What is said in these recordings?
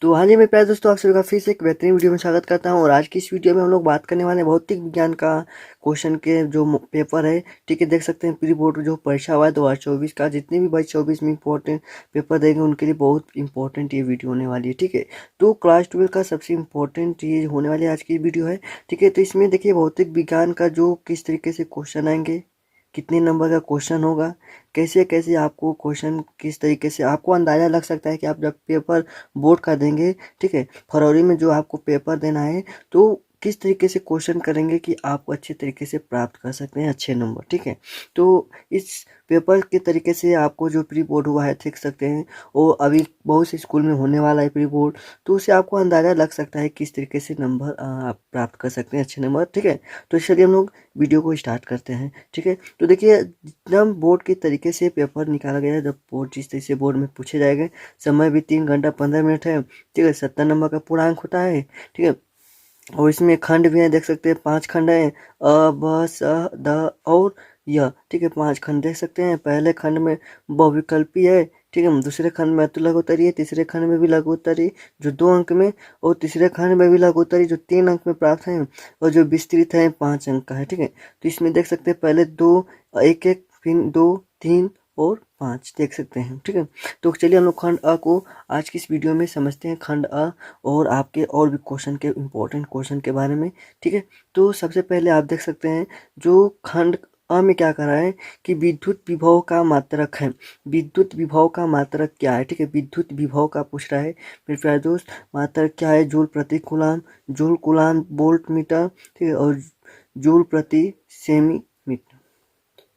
तो हाँ जी मेरे प्यारे दोस्तों, आप सभी का फिर से एक बेहतरीन वीडियो में स्वागत करता हूँ। और आज की इस वीडियो में हम लोग बात करने वाले हैं भौतिक विज्ञान का क्वेश्चन के जो पेपर है। ठीक है, देख सकते हैं प्री बोर्ड जो परीक्षा हुआ है 2024 का, जितने भी 2024 में इंपॉर्टेंट पेपर देंगे उनके लिए बहुत इंपॉर्टेंट ये वीडियो होने वाली है। ठीक है, तो क्लास 12 का सबसे इम्पोर्टेंट ये होने वाली आज की वीडियो है। ठीक है, तो इसमें देखिए भौतिक विज्ञान का जो किस तरीके से क्वेश्चन आएंगे, कितने नंबर का क्वेश्चन होगा, कैसे कैसे आपको क्वेश्चन किस तरीके से आपको अंदाज़ा लग सकता है कि आप जब पेपर बोर्ड का देंगे, ठीक है, फरवरी में जो आपको पेपर देना है, तो किस तरीके से क्वेश्चन करेंगे कि आप अच्छे तरीके से प्राप्त कर सकते हैं अच्छे नंबर। ठीक है, तो इस पेपर के तरीके से आपको जो प्री बोर्ड हुआ है देख सकते हैं, वो अभी बहुत से स्कूल में होने वाला है प्री बोर्ड, तो उससे आपको अंदाज़ा लग सकता है किस तरीके से नंबर आप प्राप्त कर सकते हैं अच्छे नंबर। ठीक है, तो चलिए हम लोग वीडियो को स्टार्ट करते हैं। ठीक है, तो देखिए जितना बोर्ड के तरीके से पेपर निकाला गया है, जब बोर्ड जिस तरीके से बोर्ड में पूछे जाएंगे, समय भी 3 घंटा 15 मिनट है। ठीक है, 70 नंबर का पूर्णांक होता है। ठीक है, और इसमें खंड भी है, देख सकते हैं 5 खंड है, अ ब स द और य। ठीक है, 5 खंड देख सकते हैं। पहले खंड में बहुविकल्पी है। ठीक है, दूसरे खंड में लघु उत्तरीय है, तीसरे खंड में भी लघु उत्तरीय जो 2 अंक में, और तीसरे खंड में भी लघु उत्तरीय जो 3 अंक में प्राप्त है, और जो विस्तृत है 5 अंक का है। ठीक है, तो इसमें देख सकते हैं पहले 2 1 1 फिर 2 3 और 5 देख सकते हैं। ठीक है, तो चलिए हम लोग खंड अ को आज की इस वीडियो में समझते हैं, खंड अ और आपके और भी क्वेश्चन के इम्पोर्टेंट क्वेश्चन के बारे में। ठीक है, तो सबसे पहले आप देख सकते हैं जो खंड अ में क्या कर रहा है कि विद्युत विभव का मात्रक है। विद्युत विभव का मात्रक क्या है? ठीक है, विद्युत विभव का पूछ रहा है मेरे प्यारे दोस्त। मात्रक क्या है? जूल प्रति coulomb, joule coulomb volt meter, ठीक है, और जूल प्रति सेमी मीटर।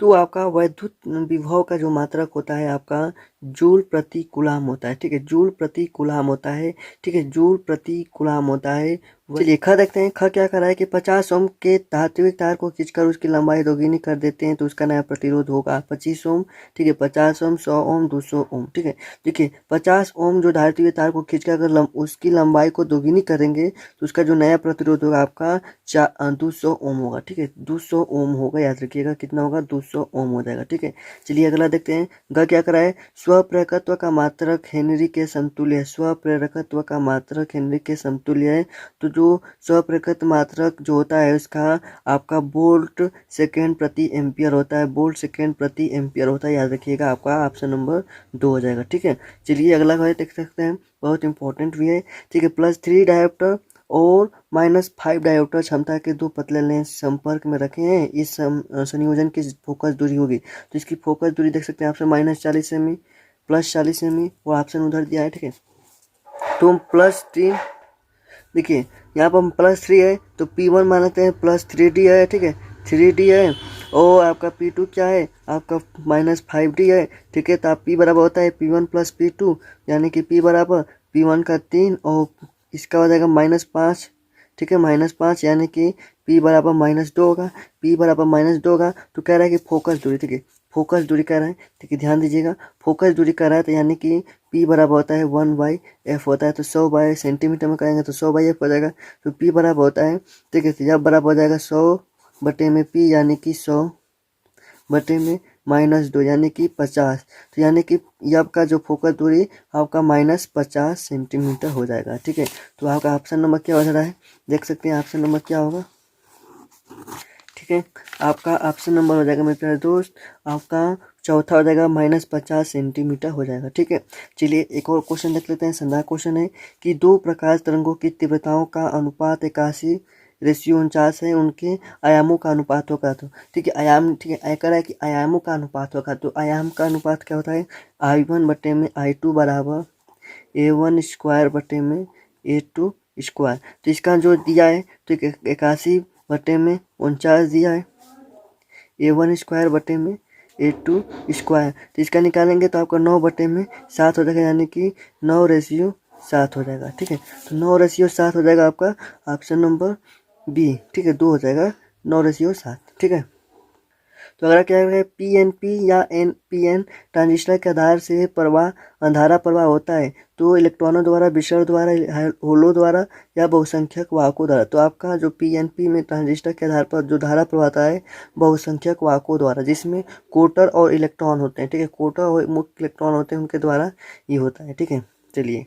तो आपका वैद्युत विभव का जो मात्रक होता है आपका जूल प्रति कूलाम होता है। ठीक है, जूल प्रति कूलाम होता है। ठीक है, जूल प्रति कूलाम होता है। चलिए ख देखते हैं। ख क्या कर रहा है कि 50 ओम के धात्विक तार को खींचकर उसकी लंबाई दोगुनी कर देते हैं तो उसका नया प्रतिरोध होगा 25 ओम। ठीक है, 50 ओम, 100 ओम, 200 ओम। ठीक है, देखिए 50 ओम जो धात्विक तार को खींचकर अगर उसकी लंबाई को दोगुनी करेंगे तो उसका जो नया प्रतिरोध होगा आपका 200 ओम होगा। ठीक है, 200 ओम होगा, याद रखिएगा कितना होगा, 200 ओम हो जाएगा। ठीक है, चलिए अगला देखते हैं। ग क्या करा है? स्वप्रेरकत्व का मात्रक हेनरी के समतुल्य है। स्वप्रेरकत्व का मात्रक हेनरी के समतुल्य है। तो जो स्वप्रेरकत्व मात्रक जो होता है उसका आपका वोल्ट सेकेंड प्रति एम्पियर होता है। वोल्ट सेकेंड प्रति एम्पियर होता है, याद रखिएगा, आपका ऑप्शन नंबर 2 हो जाएगा। ठीक है, चलिए अगला क्वेश्चन देख सकते हैं, बहुत इंपॉर्टेंट भी है। ठीक है, +3 डायोप्टर और -5 डायोप्टर क्षमता के 2 पतले लेंस संपर्क में रखे हैं। इस संयोजन की फोकस दूरी होगी, तो इसकी फोकस दूरी देख सकते हैं आपसे -40 सेमी, +40 सेमी, वो ऑप्शन उधर दिया है। ठीक है, तो +3, देखिए यहाँ पर +3 है तो P1 मान लेते हैं, +3D है। ठीक है, 3D है, और आपका P2 क्या है? आपका -5D है। ठीक है, तो आप P बराबर होता है P1 + P2, यानी कि P बराबर P1 का 3 और इसका हो जाएगा -5। ठीक है, -5 यानी कि P बराबर -2 होगा। P बराबर -2 होगा, तो कह रहा है कि फोकस दूरी, ठीक है, फोकस दूरी कह रहा है। ठीक है, ध्यान दीजिएगा, फोकस दूरी कह रहा है, तो यानी कि P बराबर होता है 1/f होता है, तो 100 बाय सेंटीमीटर में करेंगे तो 100/f हो जाएगा। तो P बराबर होता है, ठीक है, तो जब बराबर हो जाएगा 100/P, यानी कि 100/-2 यानी कि 50। तो यानी कि यब का जो फोकस दूरी आपका -50 सेंटीमीटर हो जाएगा। ठीक है, तो आपका ऑप्शन नंबर क्या हो रहा है, देख सकते हैं ऑप्शन नंबर क्या होगा। ठीक है, आपका ऑप्शन नंबर हो जाएगा मेरे प्यारे दोस्त, आपका चौथा हो जाएगा -50 सेंटीमीटर हो जाएगा। ठीक है, चलिए एक और क्वेश्चन देख लेते हैं। संधारण क्वेश्चन है कि 2 प्रकाश तरंगों की तीव्रताओं का अनुपात 81:49 है, उनके आयामों का अनुपात होगा। तो ठीक है, आयाम, ठीक है, कह रहा है कि आयामों का अनुपात होगा, तो आयाम का अनुपात क्या होता है? I1/I2 बराबर A1² A2²। तो इसका जो दिया है तो 81/49 दिया है, A1² A2²। तो इसका निकालेंगे तो आपका 9/7 हो जाएगा, यानी कि 9:7 हो जाएगा। ठीक है, तो 9:7 हो जाएगा आपका ऑप्शन नंबर बी। ठीक है, 2 हो जाएगा 9:7। ठीक है, तो अगर क्या है PNP या NPN ट्रांजिस्टर के आधार से धारा प्रवाह होता है, तो इलेक्ट्रॉनों द्वारा, विषण द्वारा, होलो द्वारा या बहुसंख्यक वाहकों द्वारा। तो आपका जो PNP में ट्रांजिस्टर के आधार पर जो धारा प्रवाह होता है बहुसंख्यक वाहकों द्वारा, जिसमें कोटर और इलेक्ट्रॉन होते हैं। ठीक है, कोटर और मुख्य इलेक्ट्रॉन होते हैं, उनके द्वारा ये होता है। ठीक है, चलिए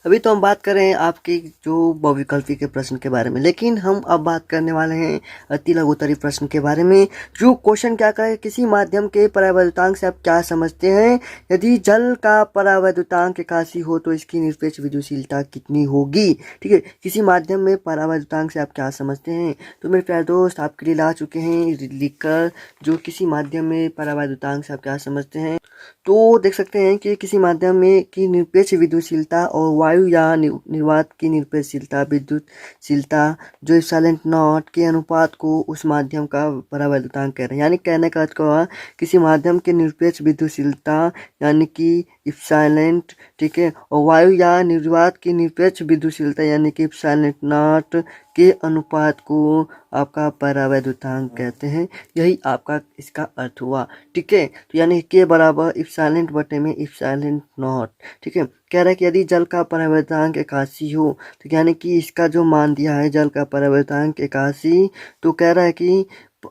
अभी तो हम बात कर रहे हैं आपके जो बहुविकल्पी के प्रश्न के बारे में, लेकिन हम अब बात करने वाले हैं अति लघुत्तरी प्रश्न के बारे में। जो क्वेश्चन क्या कहे, किसी माध्यम के परावैद्युतांक से आप क्या समझते हैं? यदि जल का परावैद्युतांक एकासी हो तो इसकी निरपेक्ष विद्युतशीलता कितनी होगी? ठीक है, किसी माध्यम में परावैद्युतांक से आप क्या समझते हैं? तो मेरे प्यारे दोस्त आपके लिए ला चुके हैं लिखकर, जो किसी माध्यम में परावैद्युतांक से आप क्या समझते हैं। तो देख सकते हैं कि किसी माध्यम में की निरपेक्ष विद्युतशीलता और वायु या निर्वात की निरपेक्षशीलता विद्युतशीलता जो इप्सिलॉन नॉट के अनुपात को उस माध्यम का परावैद्युतांक कह रहे हैं। यानी कहने का अर्थ हुआ किसी माध्यम की निरपेक्ष विद्युतशीलता यानी कि इप्सिलॉन, ठीक है, और वायु या निर्वात की निरपेक्ष विद्युतशीलता यानी कि इप्सिलॉन नॉट के अनुपात को आपका परावैद्युतांक कहते हैं। यही आपका इसका अर्थ हुआ, ठीक है। तो यानी के बराबर इप्सिलॉन बटे में इप्सिलॉन नॉट, ठीक है। कह रहा है कि यदि जल का परावैद्युतांक 81 हो, तो यानी कि इसका जो मान दिया है जल का परावैद्युतांक 81, तो कह रहा है कि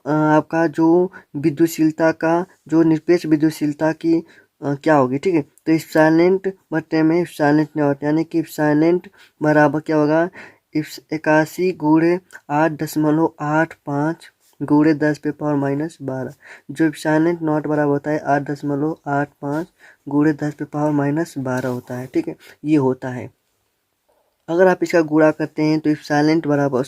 आपका जो विद्युतशीलता का जो निरपेक्ष विद्युतशीलता की क्या होगी, ठीक है। तो इप्सिलॉन बटे में इप्सिलॉन नॉट यानी कि इप्सिलॉन बराबर क्या होगा, 81 गुणे 8.85 गुणे 10 पे पावर -12, जो इप्सिलॉन नॉट बराबर होता है 8.85 गुणे 10 पे पावर -12 होता है, ठीक है। ये होता है। अगर आप इसका गुणा करते हैं तो इप्सिलॉन बराबर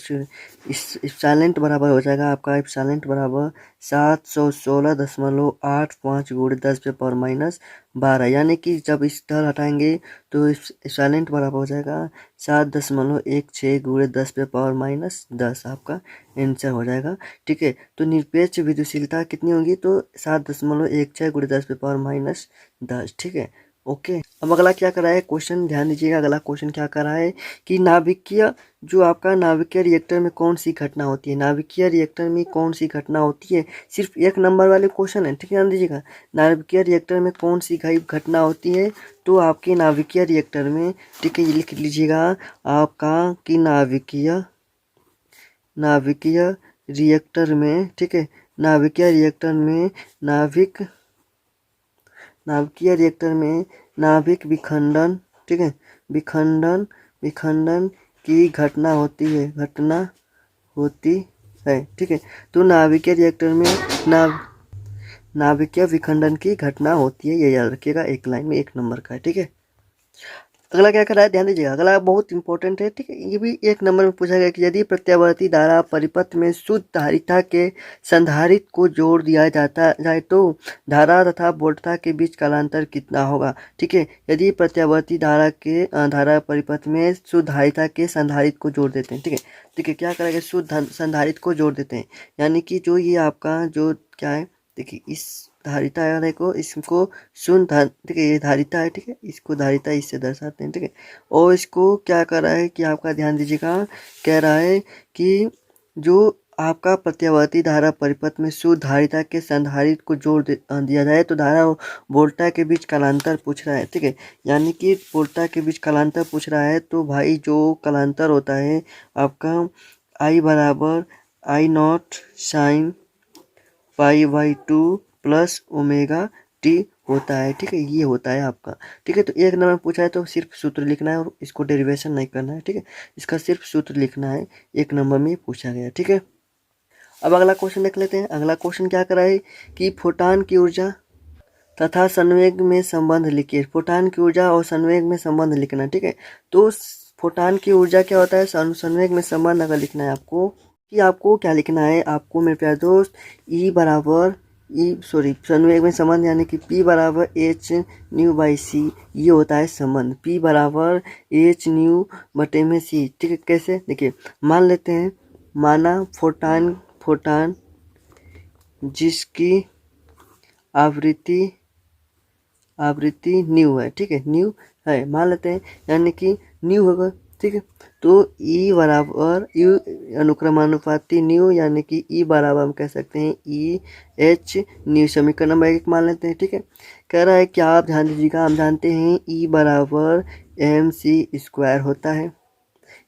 इप्सिलॉन बराबर हो जाएगा आपका इप्सिलॉन बराबर 716.85 गुणे 10 पे पावर -12, यानी कि जब इस ढाल हटाएंगे तो इप्सिलॉन बराबर हो जाएगा 7.16 गुणे 10 पे पावर -10, आपका आंसर हो जाएगा, ठीक है। तो निरपेक्ष विद्युतशीलता कितनी होगी, तो 7.16 गुणे 10 पे पावर -10, ठीक है। ओके, अब अगला क्या करा है क्वेश्चन, ध्यान दीजिएगा। अगला क्वेश्चन क्या करा है कि नाभिकीय जो आपका नाभिकीय रिएक्टर में कौन सी घटना होती है, नाभिकीय रिएक्टर में कौन सी घटना होती है, सिर्फ एक नंबर वाले क्वेश्चन है, ठीक है। ध्यान दीजिएगा, नाभिकीय रिएक्टर में कौन सी घटना होती है, तो आपके नाभिकीय रिएक्टर में, ठीक है, ये लिख लीजिएगा आपका कि नाभिकीय रिएक्टर में, ठीक है, नाभिकीय रिएक्टर में नाभिकीय रिएक्टर में नाभिक विखंडन, ठीक है, विखंडन की घटना होती है, ठीक है। तो नाभिकीय रिएक्टर में नाभिकीय विखंडन की घटना होती है, ये याद रखिएगा, एक लाइन में 1 नंबर का है, ठीक है। अगला क्या कर रहा है, ध्यान दीजिएगा, अगला बहुत इंपॉर्टेंट है, ठीक है। ये भी 1 नंबर में पूछा गया कि यदि प्रत्यावर्ती धारा परिपथ में शुद्ध धारिता के संधारित्र को जोड़ दिया जाता जाए तो धारा तथा वोल्टता के बीच कालांतर कितना होगा, ठीक है। यदि प्रत्यावर्ती धारा परिपथ में शुद्ध धारिता के संधारित्र को जोड़ देते हैं, ठीक है, ठीक है, क्या करेंगे, शुद्ध संधारित्र को जोड़ देते हैं, यानी कि जो ये आपका जो क्या है, देखिए इस धारिता वाले को इसको शून्य, ठीक है, ये धारिता है, ठीक है, इसको धारिता इससे दर्शाते हैं, ठीक है। और इसको क्या कर रहा है कि आपका ध्यान दीजिएगा, कह रहा है कि जो आपका प्रत्यावर्ती धारा परिपथ में शुद्ध धारिता के संधारित्र को जोड़ दिया जाए तो धारा वोल्टा के बीच कालांतर पूछ रहा है, ठीक है। यानी कि वोल्टा के बीच कालांतर पूछ रहा है, तो भाई जो कालांतर होता है आपका I बराबर I0 sign π/2 plus omega T होता है, ठीक है, ये होता है आपका, ठीक है। तो 1 नंबर पूछा है तो सिर्फ सूत्र लिखना है और इसको डेरिवेशन नहीं करना है, ठीक है, इसका सिर्फ सूत्र लिखना है, 1 नंबर में पूछा गया, ठीक है। अब अगला क्वेश्चन देख लेते हैं। अगला क्वेश्चन क्या करा है कि फोटान की ऊर्जा तथा संवेग में संबंध लिखिए, फोटान की ऊर्जा और संवेग में संबंध लिखना, ठीक है। तो फोटान की ऊर्जा क्या होता है, संवेग में संबंध अगर लिखना है आपको, कि आपको क्या लिखना है, आपको मेरे प्यारे दोस्त संवेग में संबंध यानी कि P बराबर H न्यू बाई C, ये होता है संबंध, P बराबर H न्यू बटे में C, ठीक है। कैसे, देखिए मान लेते हैं, माना फोटान जिसकी आवृत्ति न्यू है, ठीक है, न्यू है मान लेते हैं, यानी कि न्यू होगा, ठीक है। तो E बराबर यू अनुक्रमानुपाती न्यू, यानी कि E बराबर हम कह सकते हैं EH न्यू, समीकरण नंबर 1 मान लेते हैं, ठीक है। कह रहा है कि आप ध्यान दीजिएगा, हम जानते हैं E बराबर mc² होता है,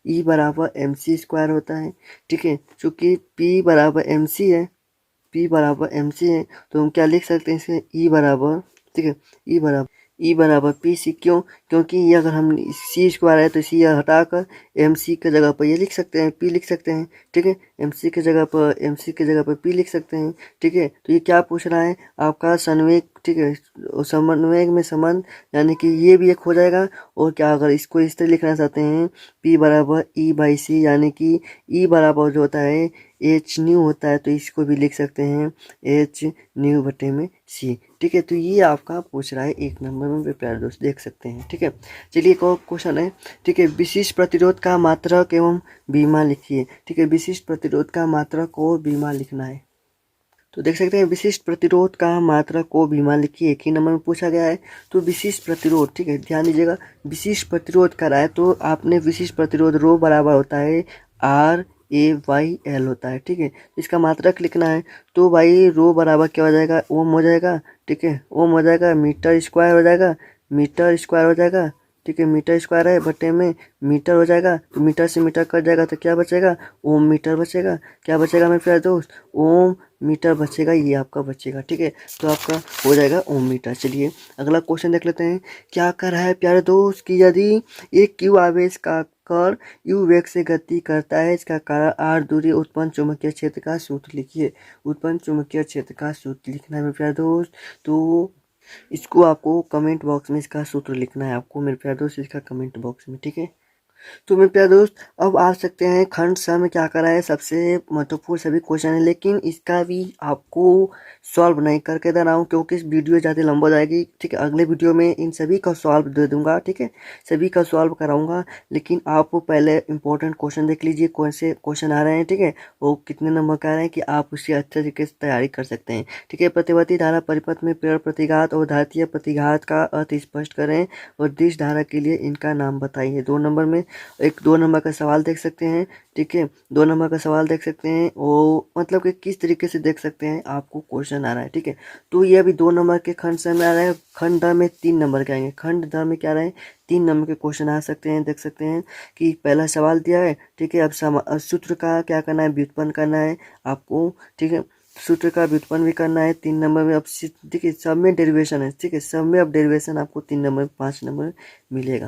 E बराबर mc² होता है, ठीक है। चूँकि P बराबर mc है, तो हम क्या लिख सकते हैं इसे, E बराबर, ठीक है, E बराबर ई बराबर पी सी। क्यों? क्योंकि ये अगर हम सी स्क्वायर है तो सी हटाकर एम सी की जगह पर ये लिख सकते हैं, पी लिख सकते हैं। ठीक है, एम सी की जगह पर पी लिख सकते हैं। ठीक है, तो ये क्या पूछ रहा है आपका संवेग। ठीक है, समन्वय में संबंध, यानी कि ये भी एक हो जाएगा। और क्या अगर इसको इस तरह लिखना चाहते हैं पी बराबर ई बाई सी, यानी कि ई बराबर जो होता है एच न्यू होता है, तो इसको भी लिख सकते हैं एच न्यू बटे में सी। ठीक है, तो ये आपका पूछ रहा है 1 नंबर में प्यारे दोस्त, देख सकते हैं। ठीक है, चलिए एक और क्वेश्चन है। ठीक है, विशिष्ट प्रतिरोध का मात्रक एवं बीमा लिखिए। ठीक है, विशिष्ट प्रतिरोध का मात्रक और बीमा लिखना है। तो देख सकते हैं विशिष्ट प्रतिरोध का मात्रक को बीमा लिखिए, एक ही नंबर में पूछा गया है। तो विशिष्ट प्रतिरोध, ठीक है ध्यान दीजिएगा, विशिष्ट प्रतिरोध कर रहा है तो आपने विशिष्ट प्रतिरोध रो बराबर होता है आर ए वाई एल होता है। ठीक है, इसका मात्रक लिखना है तो भाई रो बराबर क्या हो जाएगा, ओम हो जाएगा। ठीक है, ओम हो जाएगा, मीटर स्क्वायर हो जाएगा, मीटर स्क्वायर हो जाएगा। ठीक है, मीटर स्क्वायर है बटे में मीटर हो जाएगा, तो मीटर से मीटर कट जाएगा तो क्या बचेगा, ओम मीटर बचेगा। क्या बचेगा मेरे प्यारे दोस्त, ओम मीटर बचेगा, ये आपका बचेगा। ठीक है, तो आपका हो जाएगा ओम मीटर। चलिए अगला क्वेश्चन देख लेते हैं। क्या कर रहा है प्यारे दोस्त कि यदि एक क्यू आवेश का कण यू वेग से गति करता है, इसका कारण आर दूरी, उत्पन्न चुंबकीय क्षेत्र का सूत्र लिखिए। उत्पन्न चुंबकीय क्षेत्र का सूत्र लिखना है मेरे प्यारे दोस्त। तो इसको आपको कमेंट बॉक्स में इसका सूत्र लिखना है आपको मेरे प्यारे दोस्त, इसका कमेंट बॉक्स में। ठीक है, तो मेरे प्यारे दोस्त अब आ सकते हैं खंड स में क्या करा है, सबसे महत्वपूर्ण सभी क्वेश्चन है, लेकिन इसका भी आपको सॉल्व नहीं करके दे रहा हूँ क्योंकि इस वीडियो ज़्यादा लंबा हो जाएगी। ठीक है, अगले वीडियो में इन सभी का सॉल्व दे दूंगा। ठीक है, सभी का सॉल्व कराऊंगा, लेकिन आप पहले इंपॉर्टेंट क्वेश्चन देख लीजिए कौन से क्वेश्चन आ रहे हैं। ठीक है, वो कितने नंबर का आ रहे हैं कि आप उससे अच्छे तरीके से तैयारी कर सकते हैं। ठीक है, प्रतिवर्ती धारा परिपथ में प्रेरण प्रतिघात और धात्रीय प्रतिघात का अर्थ स्पष्ट करें और दिश धारा के लिए इनका नाम बताइए। 2 नंबर में एक 2 नंबर का सवाल देख सकते हैं। ठीक है, 2 नंबर का सवाल देख सकते हैं, वो मतलब कि किस तरीके से देख सकते हैं आपको क्वेश्चन आ रहा है। ठीक है, तो ये अभी 2 नंबर के खंड से में आ रहा है, खंड द में 3 नंबर के आएंगे, खंड द में क्या आ रहे हैं 3 नंबर के क्वेश्चन आ सकते हैं। देख सकते हैं कि पहला सवाल दिया है। ठीक है, अब सूत्र का क्या करना है, व्युत्पन्न करना है आपको। ठीक है, सूत्र का व्युत्पन्न भी करना है 3 नंबर में। अब ठीक है, सब में डेरिवेशन है। ठीक है, सब में अब डेरिवेशन आपको 3 नंबर 5 नंबर मिलेगा।